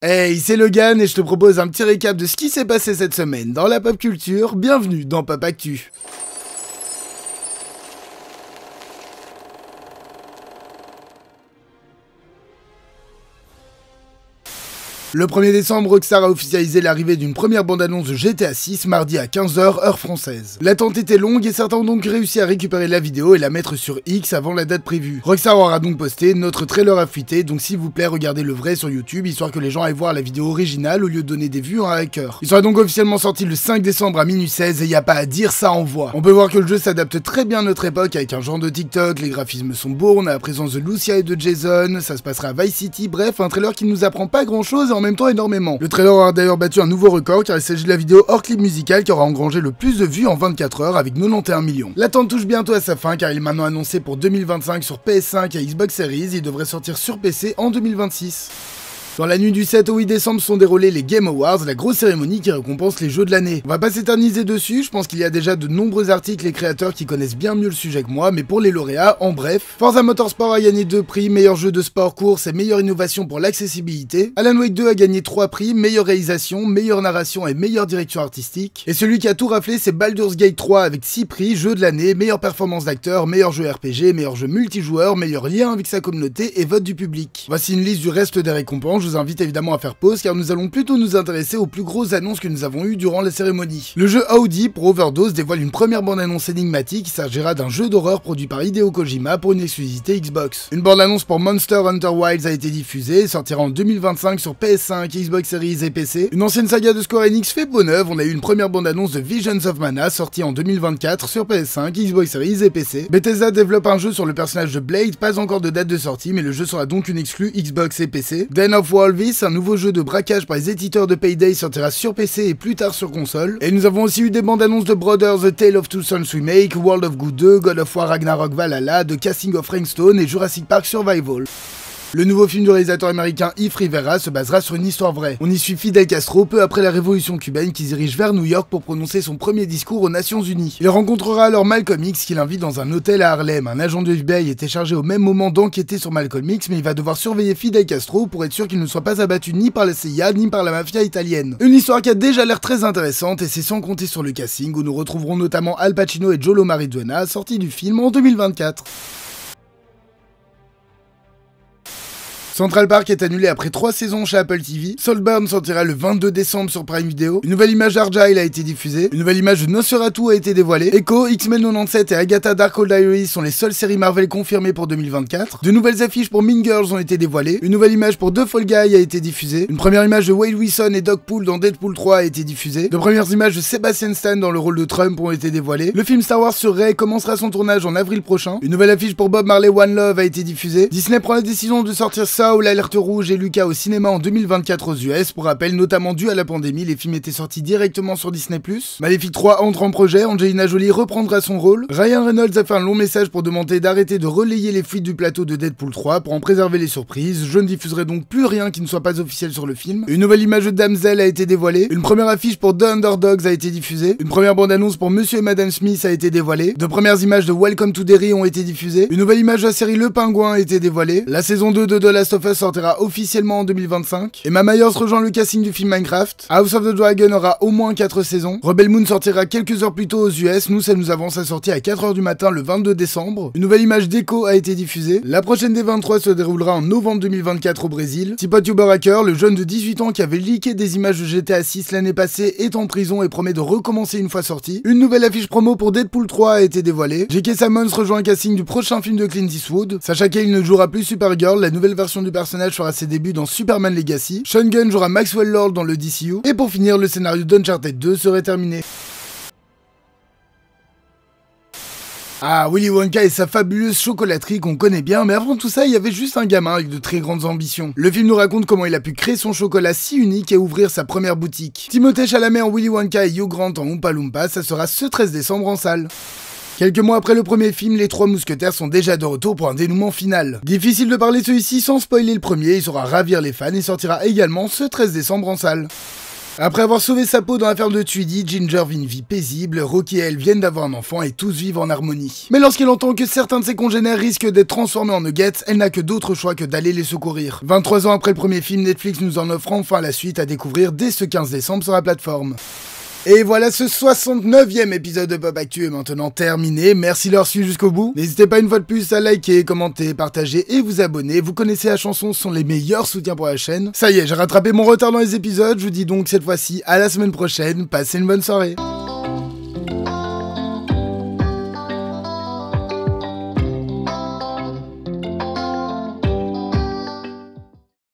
Hey, c'est Logan et je te propose un petit récap de ce qui s'est passé cette semaine dans la pop culture. Bienvenue dans Pop Actu. Le 1er décembre, Rockstar a officialisé l'arrivée d'une première bande-annonce de GTA 6 mardi à 15h heure française. L'attente était longue et certains ont donc réussi à récupérer la vidéo et la mettre sur X avant la date prévue. Rockstar aura donc posté: notre trailer a fuité, donc s'il vous plaît regardez le vrai sur YouTube histoire que les gens aillent voir la vidéo originale au lieu de donner des vues à un hacker. Il sera donc officiellement sorti le 5 décembre à minuit 16 et y a pas à dire, ça envoie. On peut voir que le jeu s'adapte très bien à notre époque avec un genre de TikTok, les graphismes sont beaux, on a la présence de Lucia et de Jason, ça se passera à Vice City, bref un trailer qui nous apprend pas grand chose en même temps énormément. Le trailer aura d'ailleurs battu un nouveau record car il s'agit de la vidéo hors clip musical qui aura engrangé le plus de vues en 24 heures avec 91 millions. L'attente touche bientôt à sa fin car il est maintenant annoncé pour 2025 sur PS5 et Xbox Series, il devrait sortir sur PC en 2026. Dans la nuit du 7 au 8 décembre sont déroulés les Game Awards, la grosse cérémonie qui récompense les jeux de l'année. On va pas s'éterniser dessus, je pense qu'il y a déjà de nombreux articles et créateurs qui connaissent bien mieux le sujet que moi, mais pour les lauréats, en bref, Forza Motorsport a gagné 2 prix, meilleur jeu de sport course et meilleure innovation pour l'accessibilité. Alan Wake 2 a gagné 3 prix, meilleure réalisation, meilleure narration et meilleure direction artistique. Et celui qui a tout raflé, c'est Baldur's Gate 3 avec 6 prix, jeu de l'année, meilleure performance d'acteur, meilleur jeu RPG, meilleur jeu multijoueur, meilleur lien avec sa communauté et vote du public. Voici une liste du reste des récompenses, je vous invite évidemment à faire pause car nous allons plutôt nous intéresser aux plus grosses annonces que nous avons eues durant la cérémonie. Le jeu Audi pour Overdose dévoile une première bande-annonce énigmatique, il s'agira d'un jeu d'horreur produit par Hideo Kojima pour une exclusivité Xbox. Une bande-annonce pour Monster Hunter Wilds a été diffusée et sortira en 2025 sur PS5, Xbox Series et PC. Une ancienne saga de Square Enix fait peau neuve, on a eu une première bande-annonce de Visions of Mana sortie en 2024 sur PS5, Xbox Series et PC. Bethesda développe un jeu sur le personnage de Blade, pas encore de date de sortie mais le jeu sera donc une exclue Xbox et PC. Den of Walvis, un nouveau jeu de braquage par les éditeurs de Payday, sortira sur PC et plus tard sur console. Et nous avons aussi eu des bandes annonces de Brothers, The Tale of Two Sons Remake, World of Good 2, God of War Ragnarok Valhalla, The Casting of Rainstone et Jurassic Park Survival. Le nouveau film du réalisateur américain Yves Rivera se basera sur une histoire vraie. On y suit Fidel Castro peu après la révolution cubaine qui se dirige vers New York pour prononcer son premier discours aux Nations Unies. Il rencontrera alors Malcolm X qui l'invite dans un hôtel à Harlem. Un agent de FBI était chargé au même moment d'enquêter sur Malcolm X mais il va devoir surveiller Fidel Castro pour être sûr qu'il ne soit pas abattu ni par la CIA ni par la mafia italienne. Une histoire qui a déjà l'air très intéressante et c'est sans compter sur le casting où nous retrouverons notamment Al Pacino et Jolo Mariduena sortis du film en 2024. Central Park est annulé après 3 saisons chez Apple TV. Saltburn sortira le 22 décembre sur Prime Video. Une nouvelle image d'Argyle a été diffusée. Une nouvelle image de Nosferatu a été dévoilée. Echo, X-Men 97 et Agatha Darkhold Diaries sont les seules séries Marvel confirmées pour 2024. De nouvelles affiches pour Mean Girls ont été dévoilées. Une nouvelle image pour The Fall Guy a été diffusée. Une première image de Wade Wilson et Doc Poole dans Deadpool 3 a été diffusée. De premières images de Sebastian Stan dans le rôle de Trump ont été dévoilées. Le film Star Wars sur Rey commencera son tournage en avril prochain. Une nouvelle affiche pour Bob Marley One Love a été diffusée. Disney prend la décision de sortir Saw, l'alerte rouge et Lucas au cinéma en 2024 aux US. Pour rappel, notamment dû à la pandémie, les films étaient sortis directement sur Disney+. Maléfique 3 entre en projet, Angelina Jolie reprendra son rôle. Ryan Reynolds a fait un long message pour demander d'arrêter de relayer les fuites du plateau de Deadpool 3 pour en préserver les surprises. Je ne diffuserai donc plus rien qui ne soit pas officiel sur le film. Une nouvelle image de Damsel a été dévoilée. Une première affiche pour The Underdogs a été diffusée. Une première bande-annonce pour Monsieur et Madame Smith a été dévoilée. De premières images de Welcome to Derry ont été diffusées. Une nouvelle image de la série Le Pingouin a été dévoilée. La saison 2 de The Last of Us sortira officiellement en 2025. Emma Myers rejoint le casting du film Minecraft. House of the Dragon aura au moins 4 saisons. Rebel Moon sortira quelques heures plus tôt aux US. Nous, ça nous avance sa sortie à 4h du matin le 22 décembre. Une nouvelle image d'Echo a été diffusée. La prochaine des 23 se déroulera en novembre 2024 au Brésil. TipotUber Hacker, le jeune de 18 ans qui avait leaké des images de GTA 6 l'année passée, est en prison et promet de recommencer une fois sorti. Une nouvelle affiche promo pour Deadpool 3 a été dévoilée. J.K. Simmons rejoint le casting du prochain film de Clint Eastwood. Sacha Cain ne jouera plus Supergirl, la nouvelle version du personnage fera ses débuts dans Superman Legacy. Sean Gunn jouera Maxwell Lord dans le DCU. Et pour finir, le scénario d'Uncharted 2 serait terminé. Ah, Willy Wonka et sa fabuleuse chocolaterie qu'on connaît bien, mais avant tout ça, il y avait juste un gamin avec de très grandes ambitions. Le film nous raconte comment il a pu créer son chocolat si unique et ouvrir sa première boutique. Timothée Chalamet en Willy Wonka et Hugh Grant en Oompa Loompa, ça sera ce 13 décembre en salle. Quelques mois après le premier film, les 3 mousquetaires sont déjà de retour pour un dénouement final. Difficile de parler de celui-ci sans spoiler le premier, il saura ravir les fans et sortira également ce 13 décembre en salle. Après avoir sauvé sa peau dans la ferme de Tweedy, Ginger vit une vie paisible, Rocky et elle viennent d'avoir un enfant et tous vivent en harmonie. Mais lorsqu'elle entend que certains de ses congénères risquent d'être transformés en nuggets, elle n'a que d'autre choix que d'aller les secourir. 23 ans après le premier film, Netflix nous en offre enfin la suite à découvrir dès ce 15 décembre sur la plateforme. Et voilà, ce 69e épisode de Pop Actu est maintenant terminé. Merci de l'avoir suivi jusqu'au bout. N'hésitez pas une fois de plus à liker, commenter, partager et vous abonner. Vous connaissez la chanson, ce sont les meilleurs soutiens pour la chaîne. Ça y est, j'ai rattrapé mon retard dans les épisodes. Je vous dis donc cette fois-ci à la semaine prochaine. Passez une bonne soirée.